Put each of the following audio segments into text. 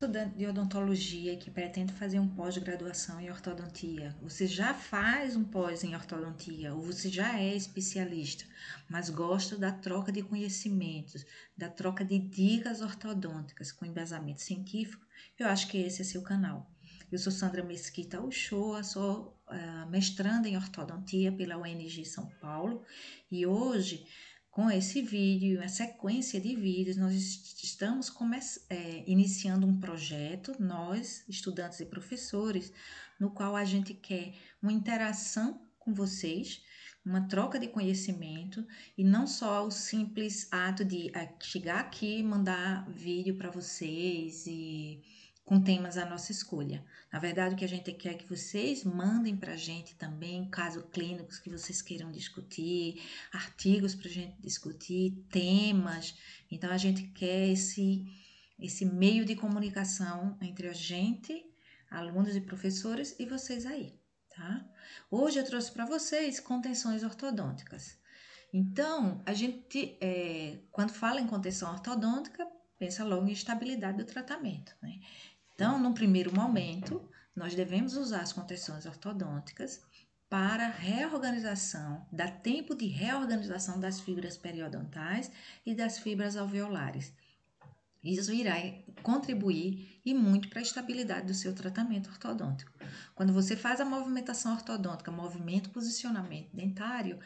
Estudante de odontologia que pretende fazer um pós-graduação em ortodontia, você já faz um pós em ortodontia ou você já é especialista, mas gosta da troca de conhecimentos, da troca de dicas ortodônticas com embasamento científico, eu acho que esse é seu canal. Eu sou Sandra Mesquita Uchoa, sou mestranda em ortodontia pela UNG São Paulo e hoje, com esse vídeo, uma sequência de vídeos, nós estamos iniciando um projeto, nós, estudantes e professores, no qual a gente quer uma interação com vocês, uma troca de conhecimento e não só o simples ato de chegar aqui e mandar vídeo para vocês e com temas à nossa escolha. Na verdade, o que a gente quer é que vocês mandem para a gente também casos clínicos que vocês queiram discutir, artigos para a gente discutir, temas. Então, a gente quer esse meio de comunicação entre a gente, alunos e professores, e vocês aí, tá? Hoje eu trouxe para vocês contenções ortodônticas. Então, a gente, quando fala em contenção ortodôntica, pensa logo em estabilidade do tratamento, né? Então, no primeiro momento, nós devemos usar as contenções ortodônticas para reorganização, dar tempo de reorganização das fibras periodontais e das fibras alveolares. Isso irá contribuir e muito para a estabilidade do seu tratamento ortodôntico. Quando você faz a movimentação ortodôntica, movimento, posicionamento dentário,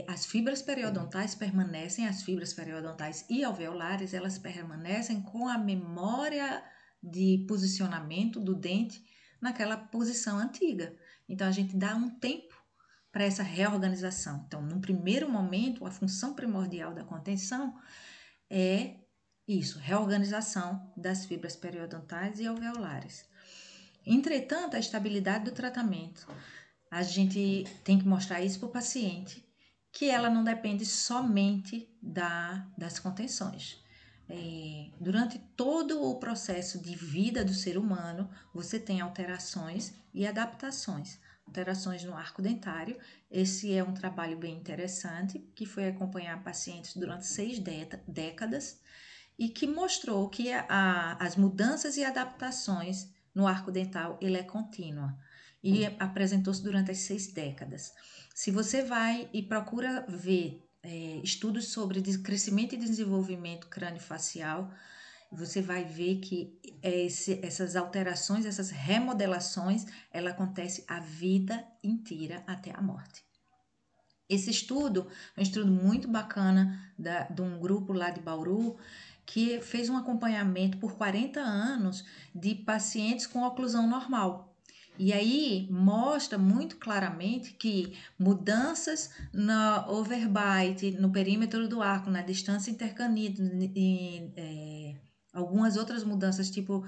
as fibras periodontais permanecem, as fibras periodontais e alveolares, elas permanecem com a memória de posicionamento do dente naquela posição antiga. Então, a gente dá um tempo para essa reorganização. Então, no primeiro momento, a função primordial da contenção é isso, reorganização das fibras periodontais e alveolares. Entretanto, a estabilidade do tratamento, a gente tem que mostrar isso para o paciente, que ela não depende somente das contenções. Durante todo o processo de vida do ser humano, você tem alterações e adaptações. Alterações no arco dentário, esse é um trabalho bem interessante, que foi acompanhar pacientes durante 6 décadas e que mostrou que as mudanças e adaptações no arco dental ele é contínua e apresentou-se durante as 6 décadas. Se você vai e procura ver estudos sobre crescimento e desenvolvimento crâniofacial, você vai ver que essas alterações, essas remodelações, ela acontece a vida inteira até a morte. Esse estudo é um estudo muito bacana de um grupo lá de Bauru, que fez um acompanhamento por 40 anos de pacientes com oclusão normal. E aí mostra muito claramente que mudanças na overbite, no perímetro do arco, na distância intercanino, algumas outras mudanças, tipo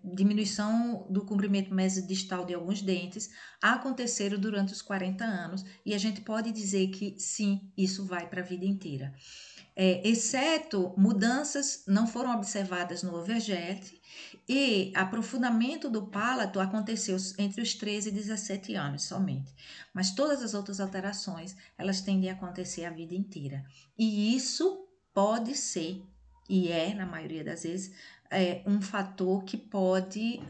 diminuição do comprimento mesodistal de alguns dentes, aconteceram durante os 40 anos e a gente pode dizer que sim, isso vai para a vida inteira. Exceto mudanças não foram observadas no overjet e aprofundamento do palato aconteceu entre os 13 e 17 anos somente. Mas todas as outras alterações, elas tendem a acontecer a vida inteira. E isso pode ser, e na maioria das vezes, um fator que pode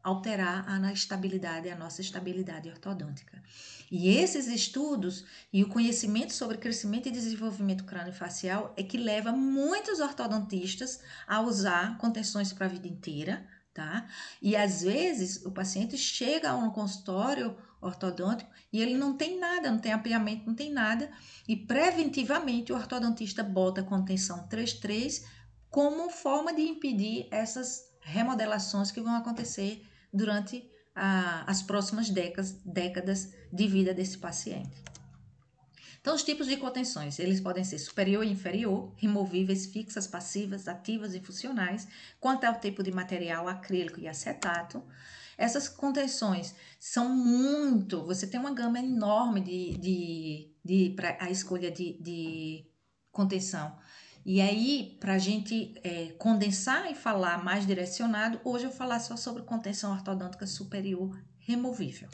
alterar a estabilidade, a nossa estabilidade ortodôntica. E esses estudos e o conhecimento sobre crescimento e desenvolvimento crâniofacial é que leva muitos ortodontistas a usar contenções para a vida inteira, tá? E às vezes o paciente chega no consultório ortodôntico e ele não tem nada, não tem apiamento, não tem nada, e preventivamente o ortodontista bota contenção 3-3 como forma de impedir essas remodelações que vão acontecer durante as próximas décadas de vida desse paciente. Então, os tipos de contenções, eles podem ser superior e inferior, removíveis, fixas, passivas, ativas e funcionais, quanto ao tipo de material acrílico e acetato. Essas contenções são você tem uma gama enorme para a escolha de contenção. E aí, para a gente condensar e falar mais direcionado, hoje eu vou falar só sobre contenção ortodôntica superior removível.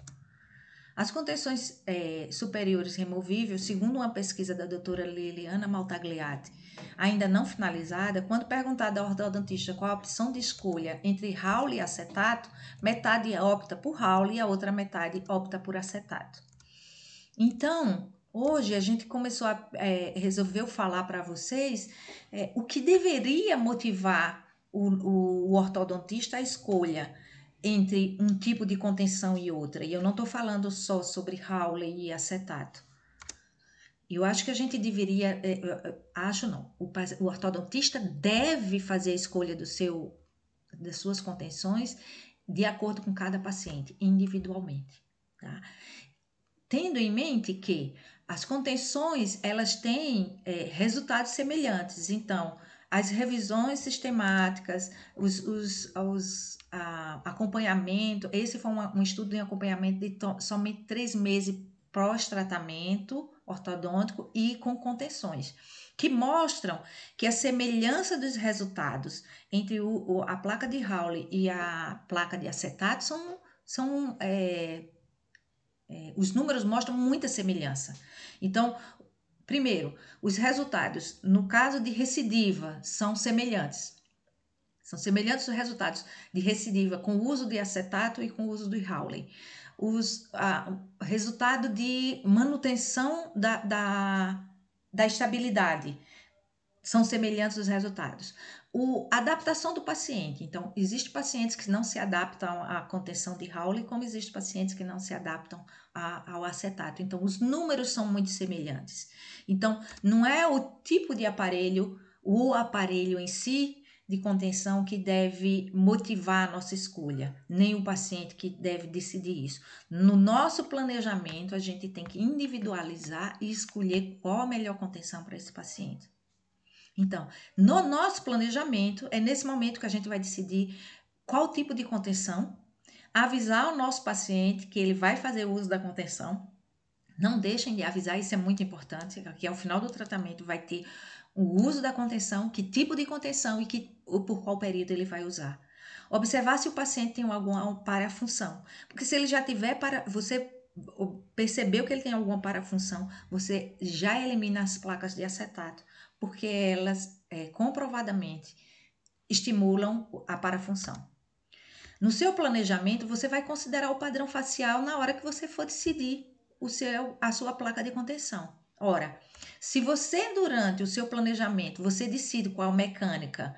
As contenções superiores removíveis, segundo uma pesquisa da doutora Liliana Maltagliati, ainda não finalizada, quando perguntada ao ortodontista qual a opção de escolha entre Hawley e acetato, metade opta por Hawley e a outra metade opta por acetato. Então, hoje a gente resolveu falar para vocês o que deveria motivar o ortodontista à escolha entre um tipo de contenção e outra. E eu não estou falando só sobre Hawley e acetato. Eu acho que a gente deveria, acho não, o ortodontista deve fazer a escolha das suas contenções de acordo com cada paciente, individualmente, tá? Tendo em mente que as contenções, elas têm resultados semelhantes. Então, as revisões sistemáticas, acompanhamento, esse foi um estudo em acompanhamento de somente 3 meses pós-tratamento ortodôntico e com contenções, que mostram que a semelhança dos resultados entre a placa de Hawley e a placa de acetato os números mostram muita semelhança. Então, primeiro, os resultados, no caso de recidiva, são semelhantes. São semelhantes os resultados de recidiva com o uso de acetato e com o uso do Hawley. Resultado de manutenção da estabilidade são semelhantes os resultados. A adaptação do paciente. Então, existem pacientes que não se adaptam à contenção de Hawley, como existem pacientes que não se adaptam ao acetato. Então, os números são muito semelhantes. Então, não é o tipo de aparelho, o aparelho em si de contenção que deve motivar a nossa escolha, nem o paciente que deve decidir isso. No nosso planejamento, a gente tem que individualizar e escolher qual a melhor contenção para esse paciente. Então, no nosso planejamento, é nesse momento que a gente vai decidir qual tipo de contenção, avisar o nosso paciente que ele vai fazer uso da contenção. Não deixem de avisar, isso é muito importante, que ao final do tratamento vai ter o uso da contenção, que tipo de contenção e por qual período ele vai usar. Observar se o paciente tem alguma parafunção, porque se ele já tiver você percebeu que ele tem alguma parafunção, você já elimina as placas de acetato, porque elas comprovadamente estimulam a parafunção. No seu planejamento, você vai considerar o padrão facial na hora que você for decidir a sua placa de contenção. Ora, se você, durante o seu planejamento, você decide qual mecânica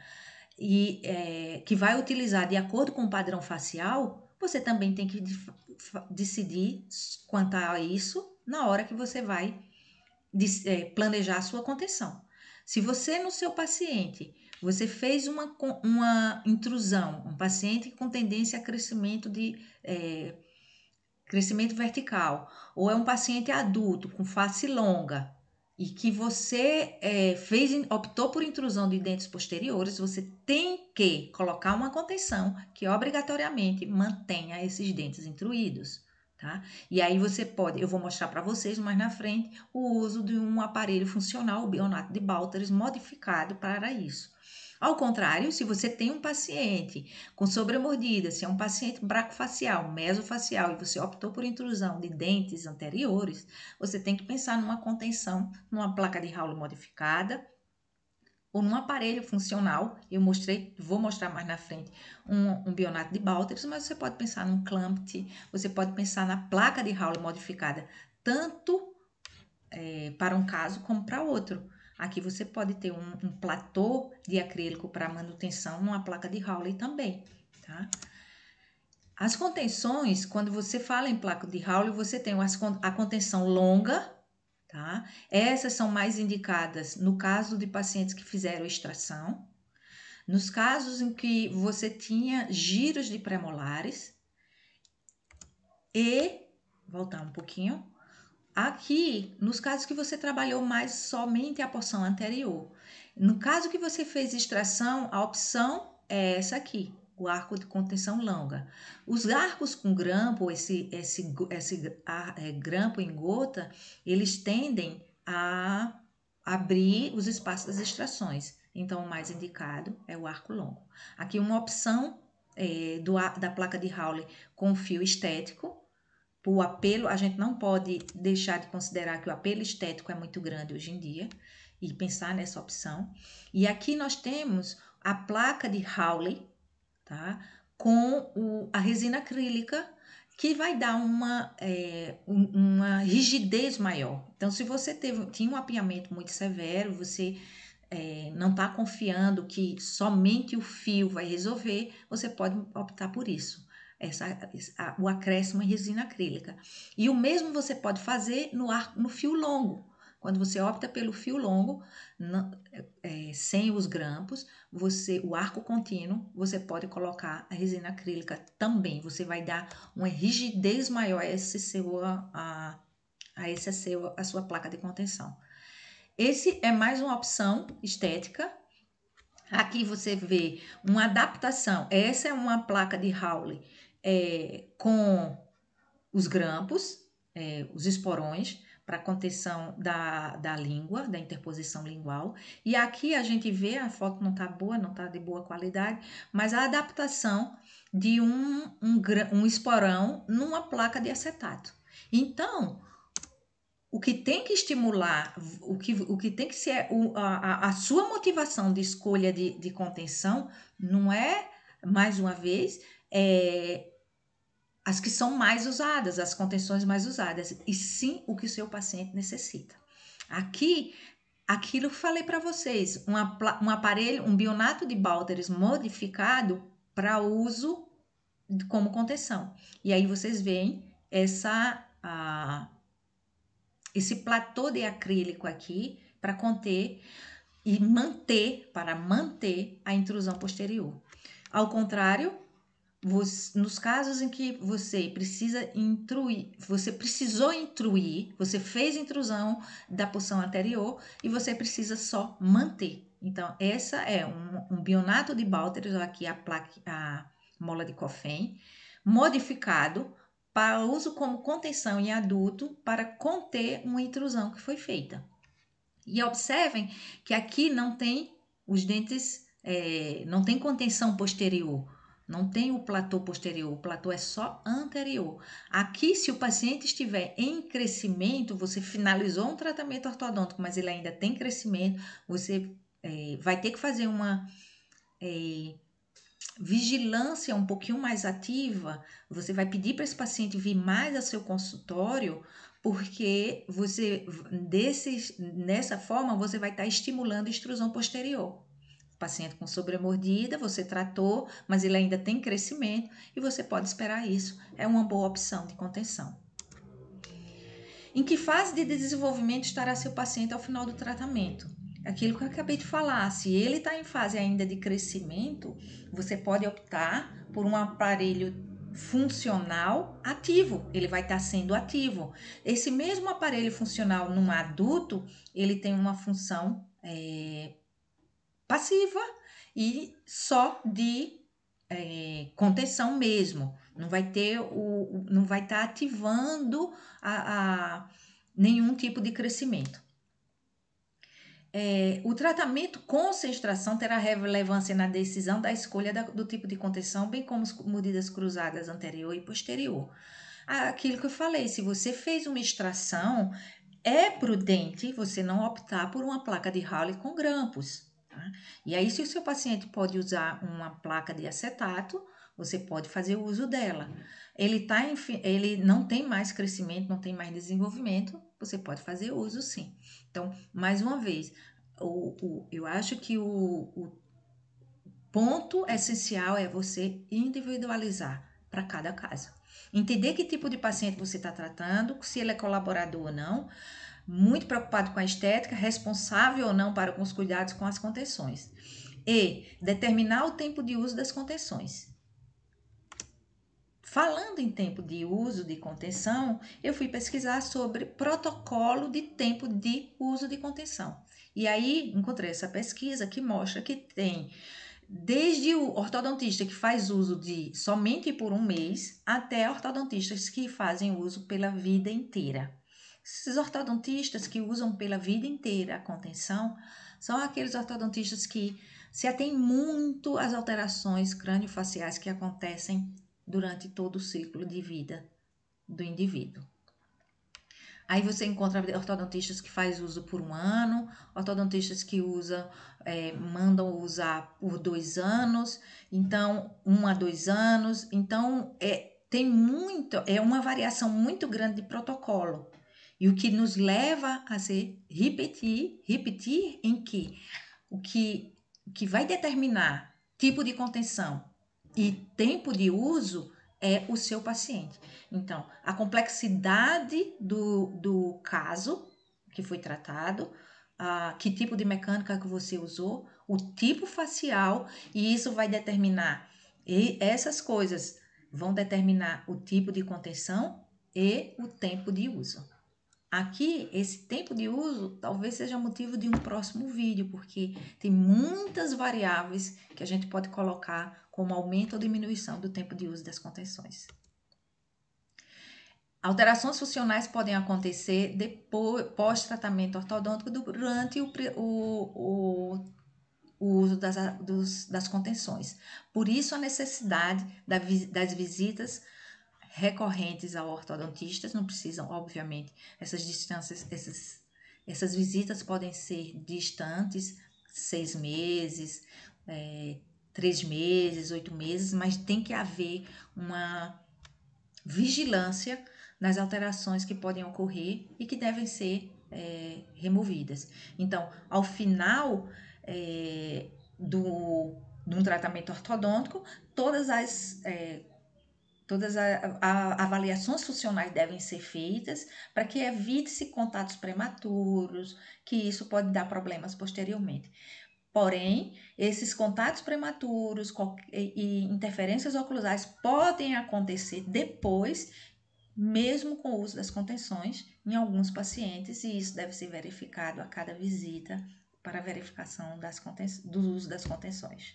que vai utilizar de acordo com o padrão facial, você também tem que decidir quanto a isso na hora que você vai planejar a sua contenção. Se você, no seu paciente, você fez uma intrusão, um paciente com tendência a crescimento vertical, ou é um paciente adulto com face longa, e que você optou por intrusão de dentes posteriores, você tem que colocar uma contenção que obrigatoriamente mantenha esses dentes intruídos. Tá? E aí eu vou mostrar para vocês mais na frente o uso de um aparelho funcional, o Bionato de Balteres, modificado para isso. Ao contrário, se você tem um paciente com sobremordida, se é um paciente braquifacial, mesofacial, e você optou por intrusão de dentes anteriores, você tem que pensar numa contenção, numa placa de Hawley modificada, ou num aparelho funcional. Vou mostrar mais na frente um Bionato de Balteres, mas você pode pensar num Clampt, você pode pensar na placa de Hawley modificada, tanto para um caso como para outro. Aqui você pode ter um platô de acrílico para manutenção numa placa de Hawley também, tá? As contenções, quando você fala em placa de Hawley, você tem a contenção longa, tá? Essas são mais indicadas no caso de pacientes que fizeram extração, nos casos em que você tinha giros de premolares e, voltar um pouquinho, aqui, nos casos que você trabalhou mais somente a porção anterior. No caso que você fez extração, a opção é essa aqui, o arco de contenção longa. Os arcos com grampo, esse grampo em gota, eles tendem a abrir os espaços das extrações. Então, o mais indicado é o arco longo. Aqui, uma opção da placa de Hawley com fio estético. O apelo, a gente não pode deixar de considerar que o apelo estético é muito grande hoje em dia. e pensar nessa opção. E aqui nós temos a placa de Hawley, tá? Com a resina acrílica, que vai dar uma rigidez maior. Então, se você tinha um apinhamento muito severo, você não está confiando que somente o fio vai resolver, você pode optar por isso. O acréscimo em resina acrílica. E o mesmo você pode fazer no fio longo. Quando você opta pelo fio longo, sem os grampos, o arco contínuo, você pode colocar a resina acrílica também. Você vai dar uma rigidez maior a sua placa de contenção. Esse é mais uma opção estética. Aqui você vê uma adaptação. Essa é uma placa de Hawley com os grampos, os esporões, para contenção da língua, da interposição lingual. E aqui a gente vê, a foto não está boa, não está de boa qualidade, mas a adaptação de um esporão numa placa de acetato. Então, o que tem que estimular, o que tem que ser a sua motivação de escolha de contenção não é, mais uma vez, as que são mais usadas, as contenções mais usadas, e sim o que o seu paciente necessita. Aqui, aquilo que falei para vocês, um aparelho, um Bionato de Bowders modificado para uso como contenção. E aí vocês veem esse platô de acrílico aqui para conter e manter a intrusão posterior. Ao contrário, nos casos em que você precisou intruir, você fez intrusão da porção anterior e você precisa só manter. Então, essa é um Bionato de Bowders, aqui a mola de Coffin, modificado para uso como contenção em adulto para conter uma intrusão que foi feita. E observem que aqui não tem os dentes, não tem contenção posterior, não tem o platô posterior, o platô é só anterior. Aqui, se o paciente estiver em crescimento, você finalizou um tratamento ortodôntico, mas ele ainda tem crescimento, você vai ter que fazer uma vigilância um pouquinho mais ativa. Você vai pedir para esse paciente vir mais ao seu consultório, porque nessa forma você vai estar estimulando a extrusão posterior. Paciente com sobremordida, você tratou, mas ele ainda tem crescimento e você pode esperar isso. É uma boa opção de contenção. Em que fase de desenvolvimento estará seu paciente ao final do tratamento? Aquilo que eu acabei de falar, se ele está em fase ainda de crescimento, você pode optar por um aparelho funcional ativo, ele vai estar sendo ativo. Esse mesmo aparelho funcional num adulto, ele tem uma função passiva e só de contenção mesmo. Não vai estar ativando nenhum tipo de crescimento. O tratamento com extração terá relevância na decisão da escolha do tipo de contenção, bem como as medidas cruzadas anterior e posterior. Aquilo que eu falei, se você fez uma extração, é prudente você não optar por uma placa de Hawley com grampos. Tá? E aí, se o seu paciente pode usar uma placa de acetato, você pode fazer o uso dela. Ele não tem mais crescimento, não tem mais desenvolvimento, você pode fazer uso sim. Então, mais uma vez, eu acho que o ponto essencial é você individualizar para cada caso. Entender que tipo de paciente você está tratando, se ele é colaborador ou não, muito preocupado com a estética, responsável ou não com os cuidados com as contenções. E determinar o tempo de uso das contenções. Falando em tempo de uso de contenção, eu fui pesquisar sobre protocolo de tempo de uso de contenção. E aí encontrei essa pesquisa que mostra que tem desde o ortodontista que faz uso de somente por um mês, até ortodontistas que fazem uso pela vida inteira. Esses ortodontistas que usam pela vida inteira a contenção são aqueles ortodontistas que se atêm muito às alterações craniofaciais que acontecem durante todo o ciclo de vida do indivíduo. Aí você encontra ortodontistas que faz uso por 1 ano, ortodontistas que mandam usar por 2 anos, então 1 a 2 anos. Então é uma variação muito grande de protocolo. E o que nos leva a repetir em que o que vai determinar tipo de contenção e tempo de uso é o seu paciente. Então, a complexidade do caso que foi tratado, que tipo de mecânica que você usou, o tipo facial, e isso vai determinar, e essas coisas vão determinar o tipo de contenção e o tempo de uso. Aqui, esse tempo de uso talvez seja motivo de um próximo vídeo, porque tem muitas variáveis que a gente pode colocar como aumento ou diminuição do tempo de uso das contenções. Alterações funcionais podem acontecer depois, pós-tratamento ortodôntico, durante o uso das contenções. Por isso, a necessidade das visitas recorrentes ao ortodontista. Não precisam, obviamente, essas distâncias, essas visitas podem ser distantes, 6 meses, 3 meses, 8 meses, mas tem que haver uma vigilância nas alterações que podem ocorrer e que devem ser removidas. Então, ao final de um tratamento ortodôntico, todas as avaliações funcionais devem ser feitas para que evite-se contatos prematuros, que isso pode dar problemas posteriormente. Porém, esses contatos prematuros e interferências oclusais podem acontecer depois, mesmo com o uso das contenções, em alguns pacientes, e isso deve ser verificado a cada visita para a verificação do uso das contenções.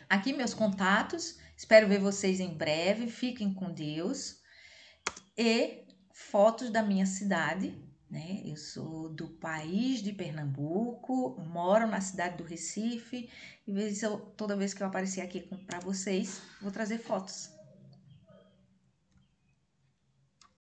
Aqui meus contatos, espero ver vocês em breve, fiquem com Deus. E fotos da minha cidade, né? Eu sou do país de Pernambuco, moro na cidade do Recife, e toda vez que eu aparecer aqui para vocês, vou trazer fotos.